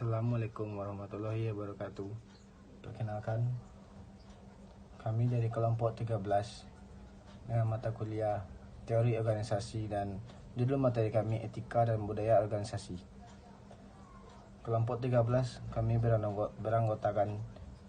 Assalamualaikum warahmatullahi wabarakatuh. Perkenalkan, kami dari kelompok 13 dengan mata kuliah Teori Organisasi dan judul materi kami Etika dan Budaya Organisasi. Kelompok 13 kami beranggotakan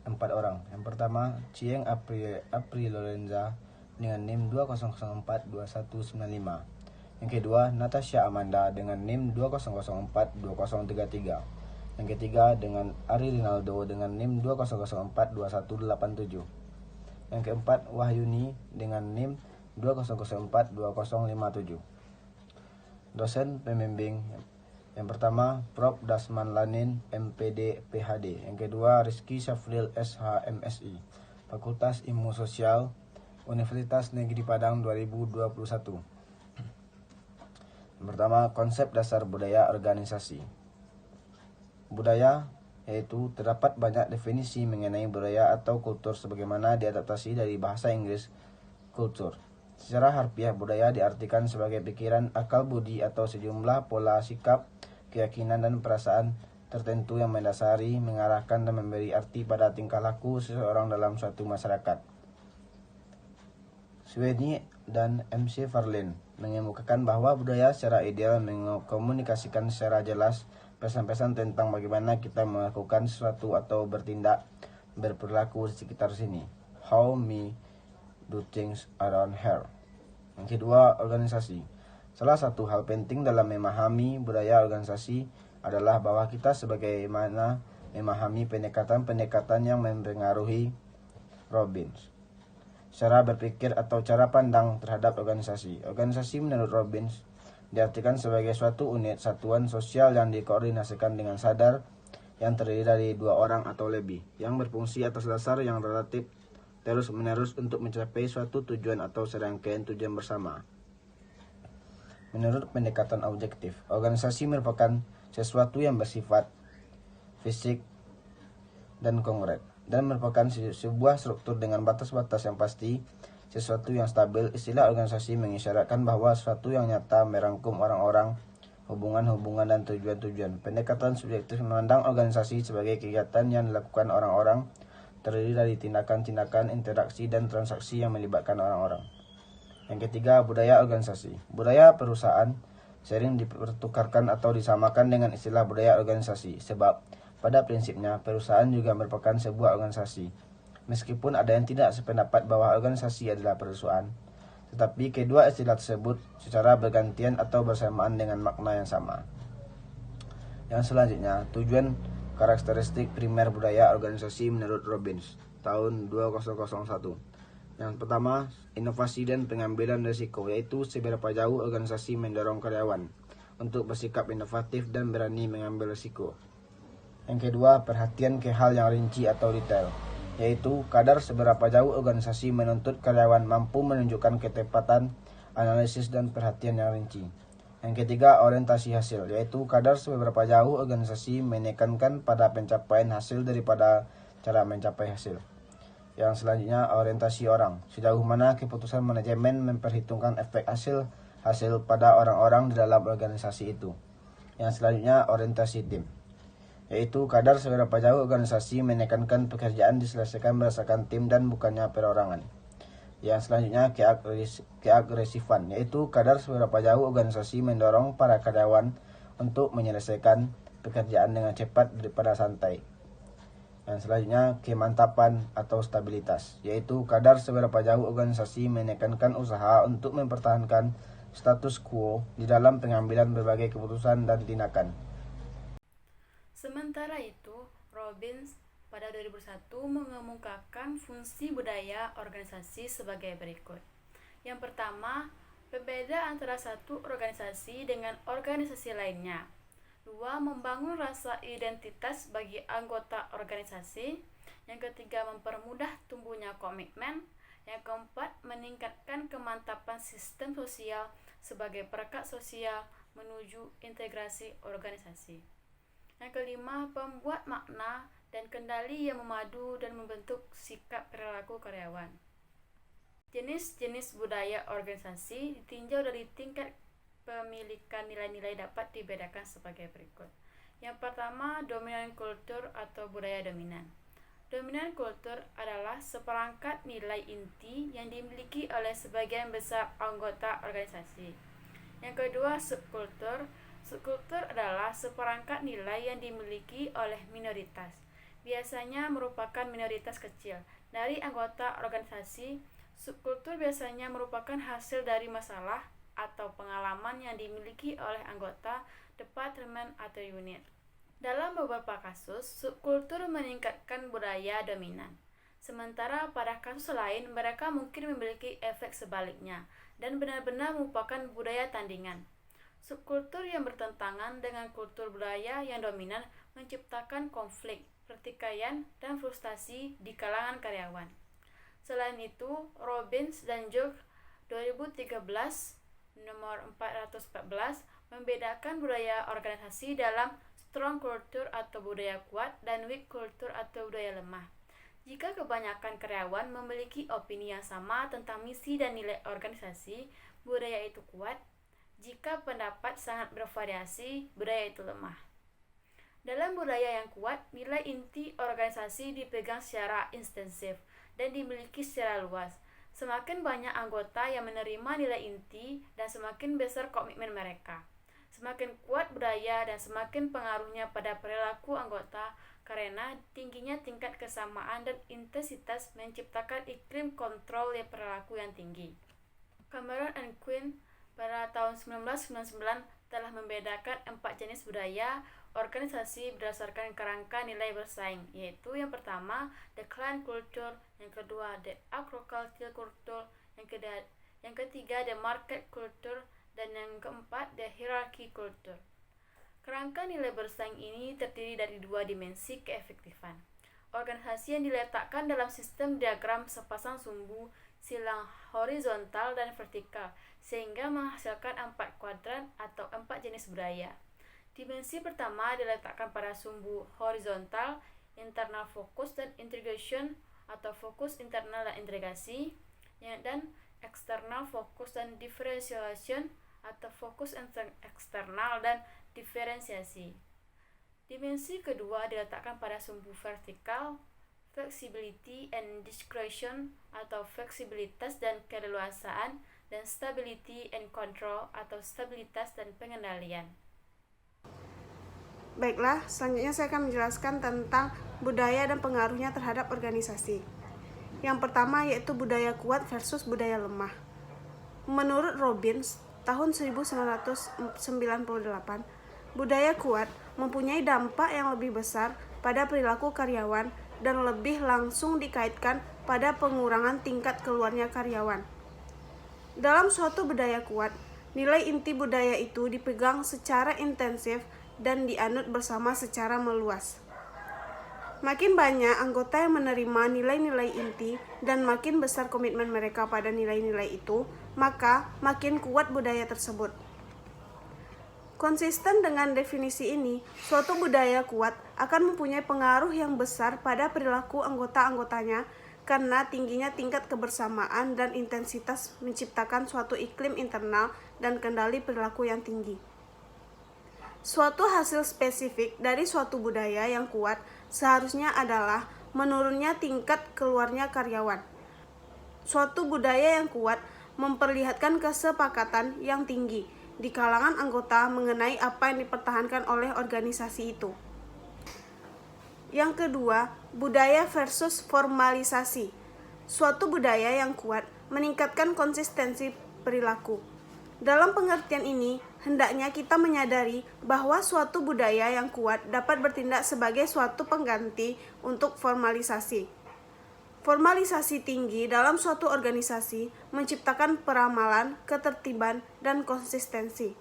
4 orang. Yang pertama, Chieng Apri Lorenza dengan NIM 20042195. Yang kedua, Natasha Amanda dengan NIM 20042033. Yang ketiga dengan Ari Rinaldo dengan NIM 20042187. Yang keempat, Wahyuni dengan NIM 20042057. Dosen pembimbing yang pertama, Prof. Dasman Lanin, MPD, PhD. Yang kedua, Rizky Syafril, SH, MSI, Fakultas Ilmu Sosial, Universitas Negeri Padang 2021. Yang pertama, konsep dasar budaya organisasi. Budaya yaitu terdapat banyak definisi mengenai budaya atau kultur sebagaimana diadaptasi dari bahasa Inggris culture. Secara harfiah, budaya diartikan sebagai pikiran, akal budi atau sejumlah pola sikap, keyakinan dan perasaan tertentu yang mendasari, mengarahkan dan memberi arti pada tingkah laku seseorang dalam suatu masyarakat. Sweeney dan MC Farlin mengemukakan bahwa budaya secara ideal mengkomunikasikan secara jelas pesan-pesan tentang bagaimana kita melakukan sesuatu atau bertindak, berperilaku di sekitar sini. How me do things around here. Yang kedua, organisasi. Salah satu hal penting dalam memahami budaya organisasi adalah bahwa kita sebagaimana memahami pendekatan-pendekatan yang mempengaruhi Robbins. Cara berpikir atau cara pandang terhadap organisasi. Organisasi menurut Robbins diartikan sebagai suatu unit satuan sosial yang dikoordinasikan dengan sadar, yang terdiri dari 2 orang atau lebih, yang berfungsi atas dasar yang relatif terus-menerus untuk mencapai suatu tujuan atau serangkaian tujuan bersama. Menurut pendekatan objektif, organisasi merupakan sesuatu yang bersifat fisik dan konkret, dan merupakan sebuah struktur dengan batas-batas yang pasti, sesuatu yang stabil. Istilah organisasi mengisyaratkan bahwa sesuatu yang nyata, merangkum orang-orang, hubungan-hubungan dan tujuan-tujuan. Pendekatan subjektif memandang organisasi sebagai kegiatan yang dilakukan orang-orang, terdiri dari tindakan-tindakan, interaksi dan transaksi yang melibatkan orang-orang. Yang ketiga, budaya organisasi. Budaya perusahaan sering dipertukarkan atau disamakan dengan istilah budaya organisasi, sebab pada prinsipnya, perusahaan juga merupakan sebuah organisasi. Meskipun ada yang tidak sependapat bahwa organisasi adalah perusahaan, tetapi kedua istilah tersebut secara bergantian atau bersamaan dengan makna yang sama. Yang selanjutnya, tujuan karakteristik primer budaya organisasi menurut Robbins, tahun 2001. Yang pertama, inovasi dan pengambilan risiko, yaitu seberapa jauh organisasi mendorong karyawan untuk bersikap inovatif dan berani mengambil risiko. Yang kedua, perhatian ke hal yang rinci atau detail, yaitu kadar seberapa jauh organisasi menuntut karyawan mampu menunjukkan ketepatan analisis dan perhatian yang rinci. Yang ketiga, orientasi hasil, yaitu kadar seberapa jauh organisasi menekankan pada pencapaian hasil daripada cara mencapai hasil. Yang selanjutnya, orientasi orang, sejauh mana keputusan manajemen memperhitungkan efek hasil pada orang-orang di dalam organisasi itu. Yang selanjutnya, orientasi tim, yaitu kadar seberapa jauh organisasi menekankan pekerjaan diselesaikan berdasarkan tim dan bukannya perorangan. Yang selanjutnya, keagresifan, yaitu kadar seberapa jauh organisasi mendorong para karyawan untuk menyelesaikan pekerjaan dengan cepat daripada santai. Yang selanjutnya, kemantapan atau stabilitas, yaitu kadar seberapa jauh organisasi menekankan usaha untuk mempertahankan status quo di dalam pengambilan berbagai keputusan dan tindakan. Sementara itu, Robbins pada 2001 mengemukakan fungsi budaya organisasi sebagai berikut. Yang pertama, pembeda antara satu organisasi dengan organisasi lainnya. 2. Membangun rasa identitas bagi anggota organisasi. Yang ketiga, mempermudah tumbuhnya komitmen. Yang keempat, meningkatkan kemantapan sistem sosial sebagai perekat sosial menuju integrasi organisasi. Yang kelima, pembuat makna dan kendali yang memadu dan membentuk sikap perilaku karyawan. Jenis-jenis budaya organisasi ditinjau dari tingkat pemilikan nilai-nilai dapat dibedakan sebagai berikut. Yang pertama, dominan kultur atau budaya dominan. Dominan kultur adalah seperangkat nilai inti yang dimiliki oleh sebagian besar anggota organisasi. Yang kedua, subkultur. Subkultur adalah seperangkat nilai yang dimiliki oleh minoritas. Biasanya merupakan minoritas kecil dari anggota organisasi. Subkultur biasanya merupakan hasil dari masalah atau pengalaman yang dimiliki oleh anggota departemen atau unit. Dalam beberapa kasus, subkultur meningkatkan budaya dominan. Sementara pada kasus lain, mereka mungkin memiliki efek sebaliknya dan benar-benar merupakan budaya tandingan. Subkultur yang bertentangan dengan kultur budaya yang dominan menciptakan konflik, pertikaian, dan frustasi di kalangan karyawan. Selain itu, Robbins dan Jung 2013 nomor 414 membedakan budaya organisasi dalam strong culture atau budaya kuat dan weak culture atau budaya lemah. Jika kebanyakan karyawan memiliki opini yang sama tentang misi dan nilai organisasi, budaya itu kuat. Jika pendapat sangat bervariasi, budaya itu lemah. Dalam budaya yang kuat, nilai inti organisasi dipegang secara intensif dan dimiliki secara luas. Semakin banyak anggota yang menerima nilai inti dan semakin besar komitmen mereka. Semakin kuat budaya dan semakin pengaruhnya pada perilaku anggota karena tingginya tingkat kesamaan dan intensitas menciptakan iklim kontrol yang perilaku yang tinggi. Cameron and Quinn pada tahun 1999 telah membedakan 4 jenis budaya organisasi berdasarkan kerangka nilai bersaing, yaitu yang pertama, the clan culture, yang kedua, the agricultural culture, yang ketiga, the market culture, dan yang keempat, the hierarchy culture. Kerangka nilai bersaing ini terdiri dari 2 dimensi keefektifan. Organisasi yang diletakkan dalam sistem diagram sepasang sumbu silang horizontal dan vertikal, sehingga menghasilkan 4 kuadran atau 4 jenis budaya. Dimensi pertama diletakkan pada sumbu horizontal, internal focus dan integration atau fokus internal dan integrasi, dan external focus dan differentiation atau fokus eksternal dan diferensiasi. Dimensi kedua diletakkan pada sumbu vertikal, flexibility and discretion atau fleksibilitas dan keleluasaan, dan stability and control atau stabilitas dan pengendalian. Baiklah, selanjutnya saya akan menjelaskan tentang budaya dan pengaruhnya terhadap organisasi. Yang pertama yaitu budaya kuat versus budaya lemah. Menurut Robbins, tahun 1998, budaya kuat mempunyai dampak yang lebih besar pada perilaku karyawan dan lebih langsung dikaitkan pada pengurangan tingkat keluarnya karyawan. Dalam suatu budaya kuat, nilai inti budaya itu dipegang secara intensif dan dianut bersama secara meluas. Makin banyak anggota yang menerima nilai-nilai inti dan makin besar komitmen mereka pada nilai-nilai itu, maka makin kuat budaya tersebut. Konsisten dengan definisi ini, suatu budaya kuat akan mempunyai pengaruh yang besar pada perilaku anggota-anggotanya karena tingginya tingkat kebersamaan dan intensitas menciptakan suatu iklim internal dan kendali perilaku yang tinggi. Suatu hasil spesifik dari suatu budaya yang kuat seharusnya adalah menurunnya tingkat keluarnya karyawan. Suatu budaya yang kuat memperlihatkan kesepakatan yang tinggi di kalangan anggota mengenai apa yang dipertahankan oleh organisasi itu. Yang kedua, budaya versus formalisasi. Suatu budaya yang kuat meningkatkan konsistensi perilaku. Dalam pengertian ini, hendaknya kita menyadari bahwa suatu budaya yang kuat dapat bertindak sebagai suatu pengganti untuk formalisasi. Formalisasi tinggi dalam suatu organisasi menciptakan peramalan, ketertiban, dan konsistensi.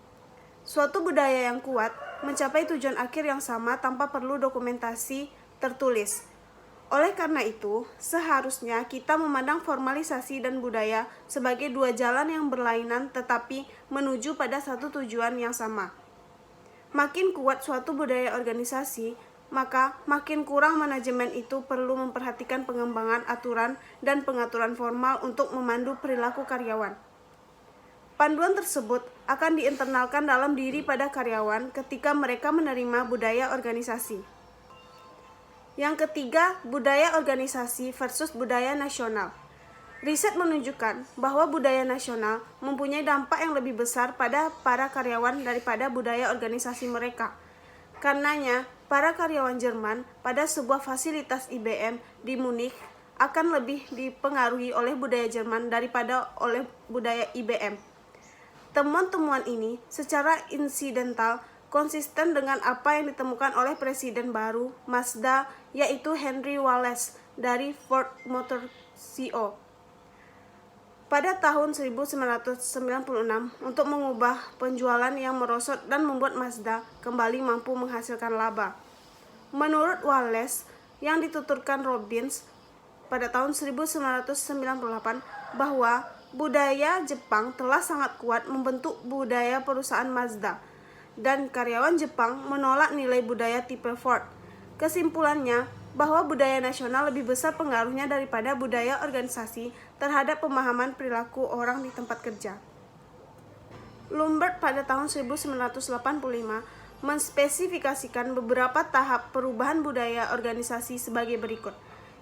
Suatu budaya yang kuat mencapai tujuan akhir yang sama tanpa perlu dokumentasi tertulis. Oleh karena itu, seharusnya kita memandang formalisasi dan budaya sebagai 2 jalan yang berlainan tetapi menuju pada satu tujuan yang sama. Makin kuat suatu budaya organisasi, maka makin kurang manajemen itu perlu memperhatikan pengembangan aturan dan pengaturan formal untuk memandu perilaku karyawan. Panduan tersebut akan diinternalkan dalam diri pada karyawan ketika mereka menerima budaya organisasi. Yang ketiga, budaya organisasi versus budaya nasional. Riset menunjukkan bahwa budaya nasional mempunyai dampak yang lebih besar pada para karyawan daripada budaya organisasi mereka. Karenanya, para karyawan Jerman pada sebuah fasilitas IBM di Munich akan lebih dipengaruhi oleh budaya Jerman daripada oleh budaya IBM. Temuan-temuan ini secara insidental konsisten dengan apa yang ditemukan oleh presiden baru Mazda, yaitu Henry Wallace dari Ford Motor Co. pada tahun 1996 untuk mengubah penjualan yang merosot dan membuat Mazda kembali mampu menghasilkan laba. Menurut Wallace, yang dituturkan Robbins pada tahun 1998 bahwa budaya Jepang telah sangat kuat membentuk budaya perusahaan Mazda, dan karyawan Jepang menolak nilai budaya tipe Ford. Kesimpulannya, bahwa budaya nasional lebih besar pengaruhnya daripada budaya organisasi terhadap pemahaman perilaku orang di tempat kerja. Lombard pada tahun 1985 menspesifikasikan beberapa tahap perubahan budaya organisasi sebagai berikut.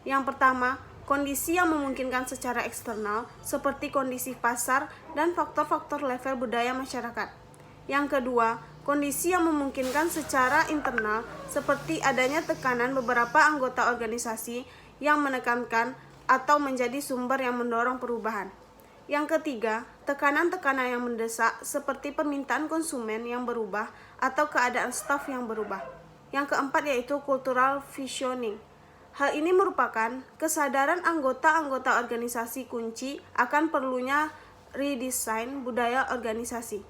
Yang pertama, kondisi yang memungkinkan secara eksternal seperti kondisi pasar dan faktor-faktor level budaya masyarakat. Yang kedua, kondisi yang memungkinkan secara internal seperti adanya tekanan beberapa anggota organisasi yang menekankan atau menjadi sumber yang mendorong perubahan. Yang ketiga, tekanan-tekanan yang mendesak seperti permintaan konsumen yang berubah atau keadaan staf yang berubah. Yang keempat yaitu cultural visioning. Hal ini merupakan kesadaran anggota-anggota organisasi kunci akan perlunya redesign budaya organisasi.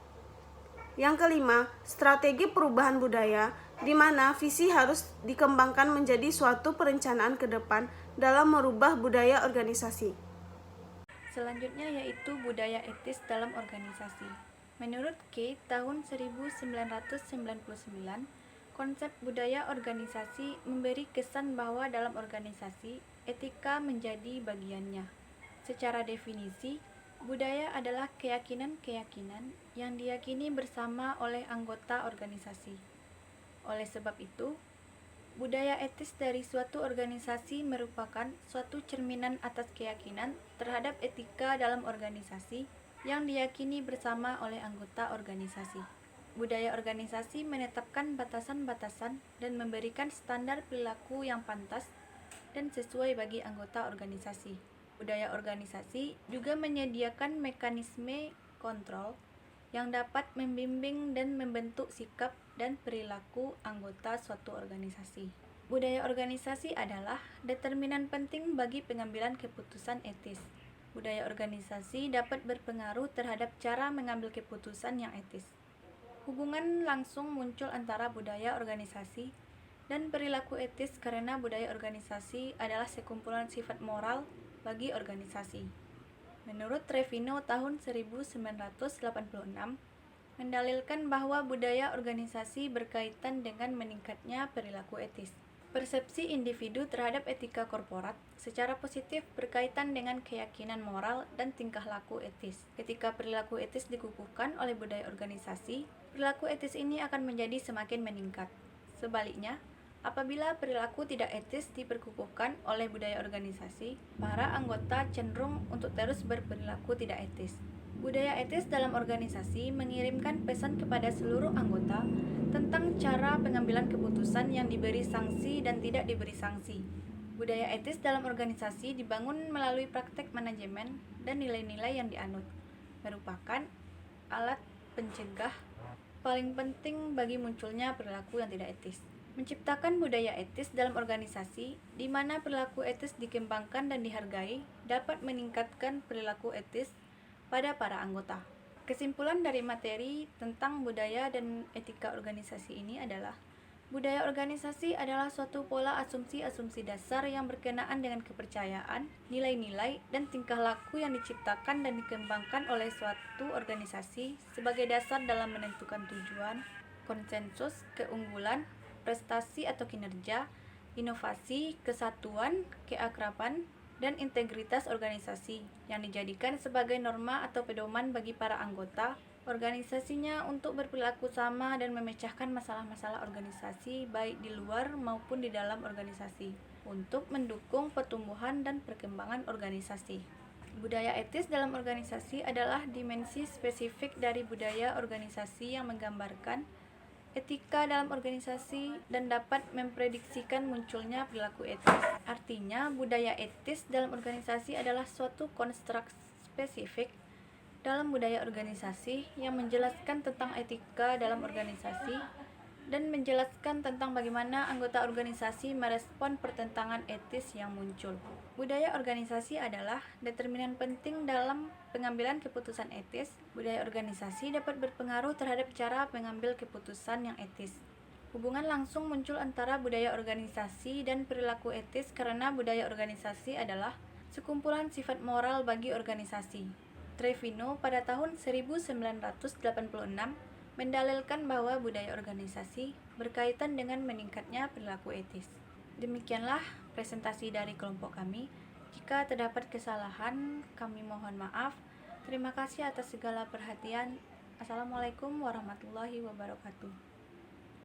Yang kelima, strategi perubahan budaya, di mana visi harus dikembangkan menjadi suatu perencanaan ke depan dalam merubah budaya organisasi. Selanjutnya yaitu budaya etis dalam organisasi. Menurut Kay, tahun 1999, konsep budaya organisasi memberi kesan bahwa dalam organisasi, etika menjadi bagiannya. Secara definisi, budaya adalah keyakinan-keyakinan yang diyakini bersama oleh anggota organisasi. Oleh sebab itu, budaya etis dari suatu organisasi merupakan suatu cerminan atas keyakinan terhadap etika dalam organisasi yang diyakini bersama oleh anggota organisasi. Budaya organisasi menetapkan batasan-batasan dan memberikan standar perilaku yang pantas dan sesuai bagi anggota organisasi. Budaya organisasi juga menyediakan mekanisme kontrol yang dapat membimbing dan membentuk sikap dan perilaku anggota suatu organisasi. Budaya organisasi adalah determinan penting bagi pengambilan keputusan etis. Budaya organisasi dapat berpengaruh terhadap cara mengambil keputusan yang etis. Hubungan langsung muncul antara budaya organisasi dan perilaku etis karena budaya organisasi adalah sekumpulan sifat moral bagi organisasi. Menurut Trevino tahun 1986 mendalilkan bahwa budaya organisasi berkaitan dengan meningkatnya perilaku etis. Persepsi individu terhadap etika korporat secara positif berkaitan dengan keyakinan moral dan tingkah laku etis. Ketika perilaku etis dikukuhkan oleh budaya organisasi, perilaku etis ini akan menjadi semakin meningkat. Sebaliknya, apabila perilaku tidak etis diperkukuhkan oleh budaya organisasi, para anggota cenderung untuk terus berperilaku tidak etis. Budaya etis dalam organisasi mengirimkan pesan kepada seluruh anggota tentang cara pengambilan keputusan yang diberi sanksi dan tidak diberi sanksi. Budaya etis dalam organisasi dibangun melalui praktek manajemen dan nilai-nilai yang dianut, merupakan alat pencegah paling penting bagi munculnya perilaku yang tidak etis. Menciptakan budaya etis dalam organisasi di mana perilaku etis dikembangkan dan dihargai dapat meningkatkan perilaku etis pada para anggota. Kesimpulan dari materi tentang budaya dan etika organisasi ini adalah budaya organisasi adalah suatu pola asumsi-asumsi dasar yang berkenaan dengan kepercayaan, nilai-nilai, dan tingkah laku yang diciptakan dan dikembangkan oleh suatu organisasi sebagai dasar dalam menentukan tujuan, konsensus, keunggulan, prestasi atau kinerja, inovasi, kesatuan, keakraban, dan integritas organisasi yang dijadikan sebagai norma atau pedoman bagi para anggota, organisasinya untuk berperilaku sama dan memecahkan masalah-masalah organisasi baik di luar maupun di dalam organisasi untuk mendukung pertumbuhan dan perkembangan organisasi. Budaya etis dalam organisasi adalah dimensi spesifik dari budaya organisasi yang menggambarkan etika dalam organisasi dan dapat memprediksikan munculnya perilaku etis. Artinya, budaya etis dalam organisasi adalah suatu konstruk spesifik dalam budaya organisasi yang menjelaskan tentang etika dalam organisasi dan menjelaskan tentang bagaimana anggota organisasi merespon pertentangan etis yang muncul. Budaya organisasi adalah determinan penting dalam pengambilan keputusan etis. Budaya organisasi dapat berpengaruh terhadap cara mengambil keputusan yang etis. Hubungan langsung muncul antara budaya organisasi dan perilaku etis karena budaya organisasi adalah sekumpulan sifat moral bagi organisasi. Trevino pada tahun 1986 mendalilkan bahwa budaya organisasi berkaitan dengan meningkatnya perilaku etis. Demikianlah presentasi dari kelompok kami. Jika terdapat kesalahan, kami mohon maaf. Terima kasih atas segala perhatian. Assalamualaikum warahmatullahi wabarakatuh.